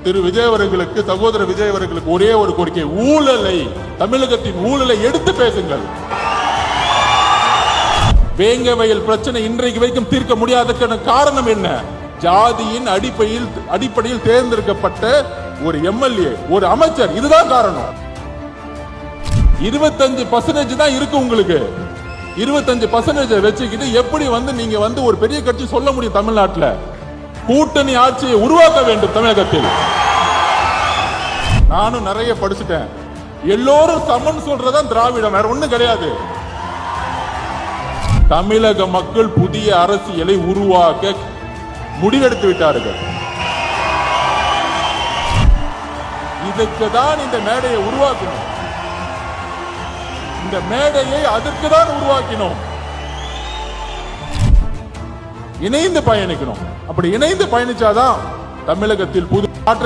திரு விஜய் அவர்களுக்கு, சகோதரர் விஜய் அவர்களுக்கு ஒரே ஒரு கோரிக்கை, ஊழலை, தமிழகத்தின் ஊழலை எடுத்து பேசுங்கள். வேங்க வயல் பிரச்சனை இன்றைக்கு வரைக்கும் தீர்க்க முடியாததற்கான காரணம் என்ன? ஜாதியின் அடிப்படையில் தேர்ந்தெடுக்கப்பட்ட ஒரு எம்எல்ஏ, ஒரு அமைச்சர், இதுதான் காரணம். 25% தான் இருக்கு உங்களுக்கு. 25% வச்சுக்கிட்டு எப்படி நீங்க ஒரு பெரிய கட்சி சொல்ல முடியும்? தமிழ்நாட்டில் கூட்டணி ஆட்சியை உருவாக்க வேண்டும். தமிழகத்தில் நானும் நிறைய படிச்சுட்டேன். எல்லோரும் சமன் சொல்றதான் திராவிடம், வேற ஒண்ணும் கிடையாது. தமிழக மக்கள் புதிய அரசியலை உருவாக்க முடிவெடுத்து விட்டார்கள். இதுக்கு தான் இந்த மேடையை உருவாக்கணும். இந்த மேடையை அதற்கு தான் உருவாக்கினோம். இணைந்து பயணிக்கணும். அப்படி இணைந்து பயணிச்சாதான் தமிழகத்தில் புது